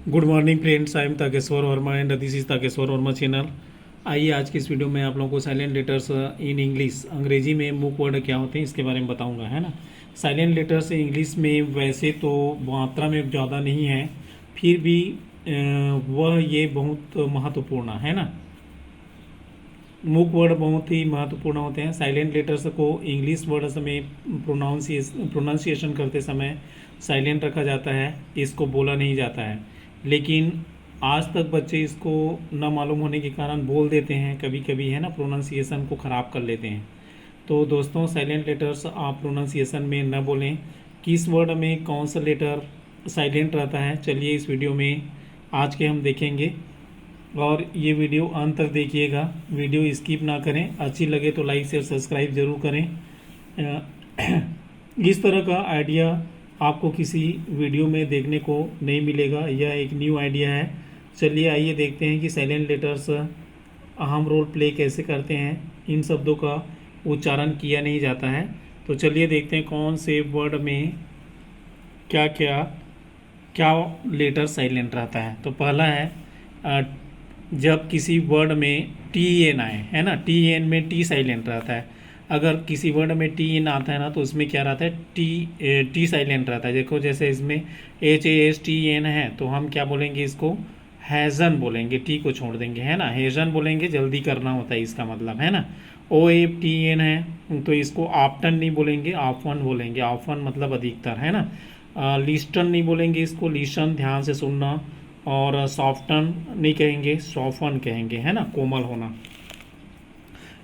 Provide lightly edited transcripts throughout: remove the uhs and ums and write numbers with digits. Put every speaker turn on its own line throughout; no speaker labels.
Good morning friends, I am Takeshwar Verma and this is Takeshwar Verma channel. आइए आज की इस वीडियो में आप लोगों को साइलेंट लेटर्स इन इंग्लिश, अंग्रेजी में मूक वर्ड क्या होते हैं इसके बारे में बताऊंगा, है ना। साइलेंट लेटर्स इंग्लिश में वैसे तो मात्रा में ज़्यादा नहीं है, फिर भी वह ये बहुत महत्वपूर्ण है ना। मूक वर्ड बहुत ही महत्वपूर्ण होते हैं। साइलेंट लेटर्स को इंग्लिश वर्ड्स में प्रोनाउंसिएशन करते समय साइलेंट रखा जाता है, इसको बोला नहीं जाता है। लेकिन आज तक बच्चे इसको न मालूम होने के कारण बोल देते हैं कभी कभी, है ना, प्रोनाउंसिएशन को ख़राब कर लेते हैं। तो दोस्तों, साइलेंट लेटर्स आप प्रोनाउंसिएशन में न बोलें। किस वर्ड में कौन सा लेटर साइलेंट रहता है, चलिए इस वीडियो में आज के हम देखेंगे। और ये वीडियो अंत तक देखिएगा, वीडियो स्किप ना करें। अच्छी लगे तो लाइक शेयर सब्सक्राइब जरूर करें। इस तरह का आइडिया आपको किसी वीडियो में देखने को नहीं मिलेगा, यह एक न्यू आइडिया है। चलिए आइए देखते हैं कि साइलेंट लेटर्स अहम रोल प्ले कैसे करते हैं। इन शब्दों का उच्चारण किया नहीं जाता है, तो चलिए देखते हैं कौन से वर्ड में क्या क्या क्या लेटर साइलेंट रहता है। तो पहला है जब किसी वर्ड में टी एन आए, है ना, टी एन में टी साइलेंट रहता है। अगर किसी वर्ड में टी एन आता है ना, तो उसमें क्या रहता है, टी साइलेंट रहता है। देखो जैसे इसमें HASTEN है, तो हम क्या बोलेंगे, इसको हैज़न बोलेंगे, टी को छोड़ देंगे, है ना, हैज़न बोलेंगे, जल्दी करना होता है इसका मतलब, है ना। OFTN है तो इसको ऑफ्टन नहीं बोलेंगे, ऑफन बोलेंगे, ऑफन मतलब अधिकतर, है ना। लिस्टन नहीं बोलेंगे, इसको लिसन, ध्यान से सुनना। और सॉफ्टन नहीं कहेंगे, सॉफन कहेंगे, है ना, कोमल होना।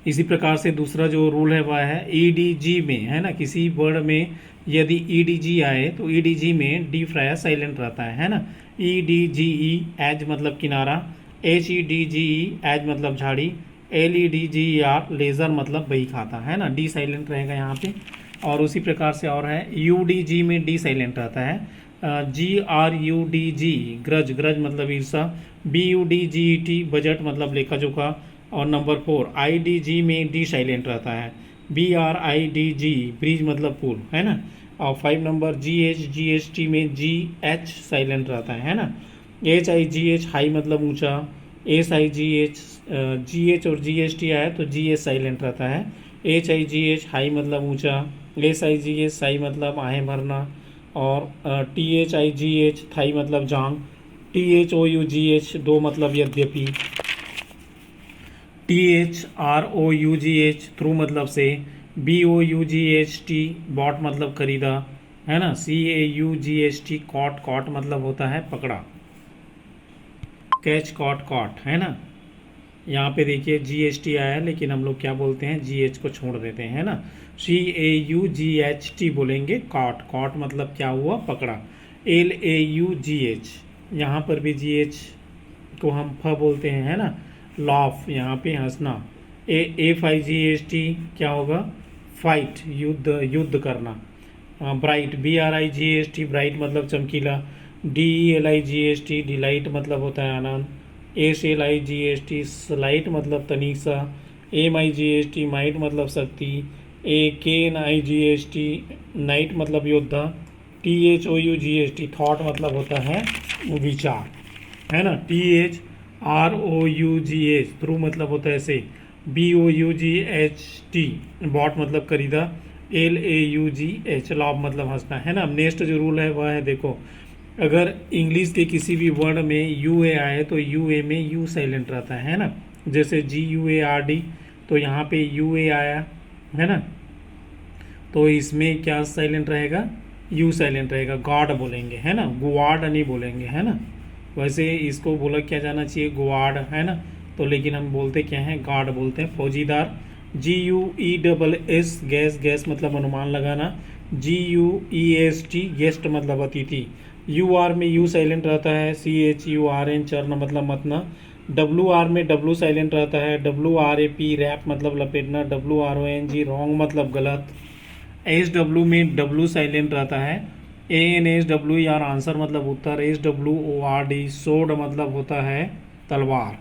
इसी प्रकार से दूसरा जो रूल है वह है EDG में, है ना, किसी वर्ड में यदि EDG आए तो EDG में डी फ्राया साइलेंट रहता है ना। EDGE एज मतलब किनारा, HEDGE एज मतलब झाड़ी, LEDGER लेज़र मतलब बही खाता, है ना, डी साइलेंट रहेगा यहाँ पे। और उसी प्रकार से और है UDG में डी साइलेंट रहता है। GRUDG ग्रज, ग्रज मतलब ईर्षा, BUDGET बजट मतलब लेखा जोखा। और नंबर 4 IDG में डी साइलेंट रहता है। BRIDG ब्रिज मतलब पुल, है ना। और 5 नंबर GHGST में GH साइलेंट रहता है ना। HIGH हाई मतलब ऊंचा, SIGH GH और GST आया तो GH साइलेंट रहता है। HIGH हाई मतलब ऊंचा, SIGH साई मतलब आहें भरना। और THIGH थाई मतलब जांग, THOUGH दो मतलब यद्यपि, THROUGH थ्रू मतलब से, BOUGHT बॉट मतलब खरीदा, है ना। CAUGHT कॉट, कॉट मतलब होता है पकड़ा, कैच कॉट कॉट, है ना। यहाँ पे देखिए GST आया है, लेकिन हम लोग क्या बोलते हैं, GH को छोड़ देते हैं, है ना। CAUGHT बोलेंगे, कॉट, कॉट मतलब क्या हुआ, पकड़ा। LAUGH यहाँ पर भी GH को हम फ बोलते हैं, है ना, लॉफ, यहाँ पे हंसना। FIGHT क्या होगा, फाइट, युद्ध, युद्ध करना। ब्राइट, BRIGHT ब्राइट मतलब चमकीला। DELIGHT डिलाइट मतलब होता है आनंद। SLIGHT स्लाइट मतलब तनिक सा। MIGHT माइट मतलब शक्ति। KNIGHT नाइट मतलब योद्धा। THOUGHT थॉट मतलब होता है विचार, है ना। THROUGH थ्रू मतलब होता है ऐसे। BOUGHT बॉट मतलब खरीदा। LAUGH लॉब मतलब हंसना, है ना। नेक्स्ट जो रूल है वह है, देखो अगर इंग्लिश के किसी भी वर्ड में UA आए तो UA में U साइलेंट रहता है ना। जैसे GUARD, तो यहाँ पे UA आया, है ना, तो इसमें क्या साइलेंट रहेगा, U साइलेंट रहेगा, गॉड बोलेंगे, है ना, गुआर्ड नहीं बोलेंगे, है ना। वैसे इसको बोला क्या जाना चाहिए, गुआर्ड, है ना, तो लेकिन हम बोलते क्या हैं, गार्ड बोलते हैं। फौजीदार, GUESS गैस, गैस मतलब अनुमान लगाना। GUEST गेस्ट मतलब अतिथि। UR में U साइलेंट रहता है। CHURN चरण मतलब मतना। WR में W साइलेंट रहता है। WRAP रैप मतलब लपेटना। WRONG रॉन्ग मतलब गलत। SW में W साइलेंट रहता है। ANSWER आंसर मतलब उत्तर। SWORD सोड मतलब होता है तलवार।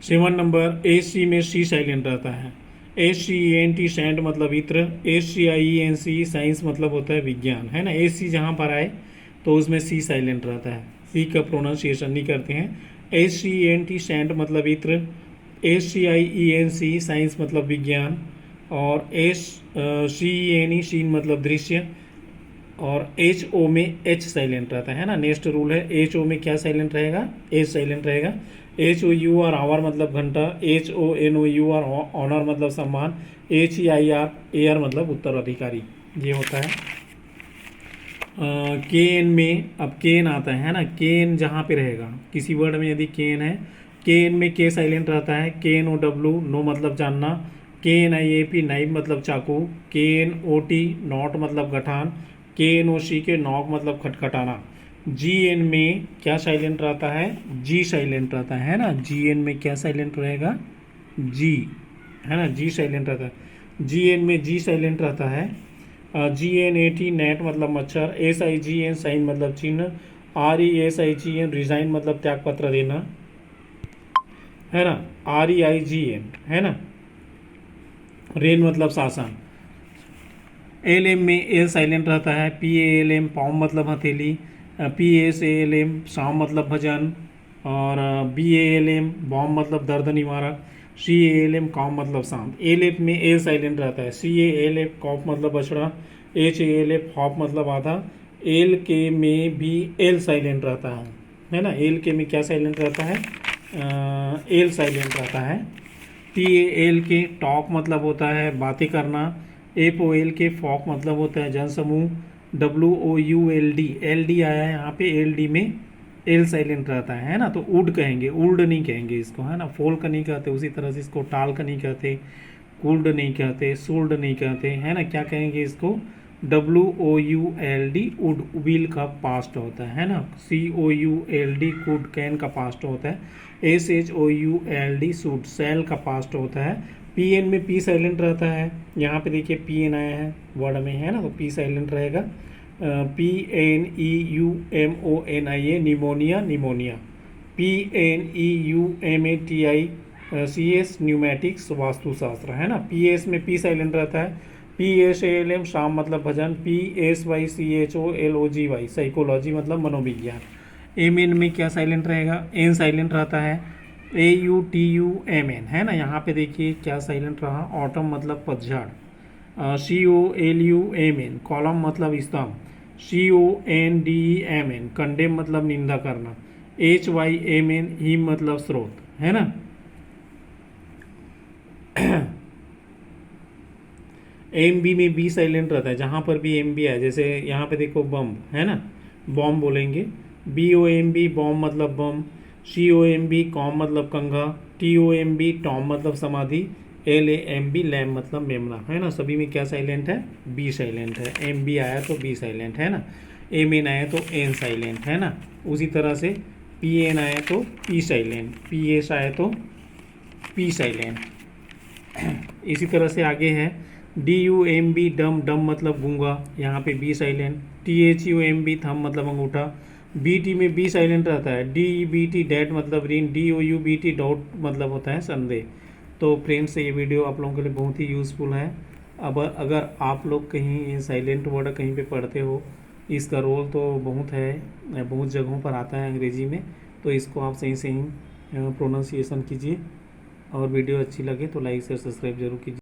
7 नंबर SC में C साइलेंट रहता है। SCENT सेंट मतलब इत्र। SCIENC साइंस मतलब होता है विज्ञान, है ना। SC जहाँ पर आए तो उसमें सी साइलेंट रहता है, सी का प्रोनाउंसिएशन नहीं करते हैं। SCENT सेंट मतलब इत्र, SCIENC साइंस मतलब विज्ञान, और SCENE शीन मतलब दृश्य, और HO में H साइलेंट रहता है ना। नेक्स्ट रूल है HO में क्या साइलेंट रहेगा, H साइलेंट रहेगा। HOUR आवर मतलब घंटा, HONOUR ऑनर मतलब सम्मान, HEIR मतलब उत्तराधिकारी। ये होता है। केन में अब केन आता है ना, केन जहाँ पे रहेगा किसी वर्ड में यदि केन है, केन में के साइलेंट रहता है। KNOW नो मतलब जानना, KNIAP नाइफ मतलब चाकू, KNOT नॉट मतलब गठान, KNOC के नॉक मतलब खटखटाना। GN में क्या साइलेंट रहता है, जी साइलेंट रहता है ना। GN में क्या साइलेंट रहेगा, जी, है ना, जी साइलेंट रहता है। GN में जी साइलेंट रहता है। GNAT नेट मतलब मच्छर, SIGN साइन मतलब चिन्ह, RESIGN रिजाइन मतलब त्याग पत्र देना, है ना। REIGN है ना, रेन मतलब शासन। LM में एल साइलेंट रहता है। PALM पॉम मतलब हथेली, PSALM शाम मतलब भजन, और BALM बॉम मतलब दर्द निवारक, CALM कॉम मतलब शांत। ALF में एल साइलेंट रहता है। CALF कॉफ मतलब बछड़ा, HALF हॉप मतलब आधा। एल के में भी एल साइलेंट रहता है ना। एल के में क्या साइलेंट रहता है, एल साइलेंट रहता है। TAL के टॉक मतलब होता है बातें करना, FOL के फॉक मतलब होता है जनसमूह, WOULD LD आया है यहाँ पे, LD में एल साइलेंट रहता है ना। तो उड कहेंगे, उल्ड नहीं कहेंगे इसको, है ना। फोल का नहीं कहते, उसी तरह से इसको टाल का नहीं कहते, कुल्ड नहीं कहते, सोल्ड नहीं कहते, है ना। क्या कहेंगे इसको, WOULD उड व्हील का पास्ट होता है ना। COULD कुड कैन का पास्ट होता है। SHOULD सूट सेल का पास्ट होता है। PN में P साइलेंट रहता है। यहाँ पे देखिए PN आया है वर्ड में, है ना, तो P साइलेंट रहेगा। PNEUMONIA pneumonia, pneumonia. PNEUMATICS pneumatics वास्तुशास्त्र, है ना। PS में P साइलेंट रहता है। PSALM शाम मतलब भजन, PSYCHOLOGY साइकोलॉजी मतलब मनोविज्ञान। MN में क्या साइलेंट रहेगा, N साइलेंट रहता है। AUTUMN है ना, यहाँ पे देखिए क्या साइलेंट रहा, ऑटम मतलब पतझड़। COLUMN कॉलम मतलब स्तंभ, CONDEMN कंडेम मतलब निंदा करना, HYMN हिम मतलब स्रोत, है ना। MB में B साइलेंट रहता है। जहाँ पर भी MB है, जैसे यहाँ पे देखो बम है ना, बॉम्ब बोलेंगे। BOMB बॉम्ब मतलब बम, COMB कॉम मतलब कंघा, TOMB टॉम मतलब समाधि, LAMB लैम मतलब मेमना, है ना। सभी में क्या साइलेंट है, B साइलेंट है। MB आया तो B साइलेंट, है ना। MN आया तो N साइलेंट, है ना। उसी तरह से PN आया तो P साइलेंट, PS आया तो P साइलेंट। इसी तरह से आगे है DUMB डम, डम मतलब गूंगा, यहाँ पे B साइलेंट। THUMB थम मतलब अंगूठा। BT में B साइलेंट रहता है। DEBT डैट मतलब ऋण, DOUBT डॉट मतलब होता है संदेह। तो फ्रेंड्स ये वीडियो आप लोगों के लिए बहुत ही यूज़फुल है। अब अगर आप लोग कहीं साइलेंट वर्ड कहीं पे पढ़ते हो, इसका रोल तो बहुत है, बहुत जगहों पर आता है अंग्रेजी में, तो इसको आप सही सही प्रोनाउंसिएशन कीजिए। और वीडियो अच्छी लगे तो लाइक शेयर सब्सक्राइब जरूर कीजिए।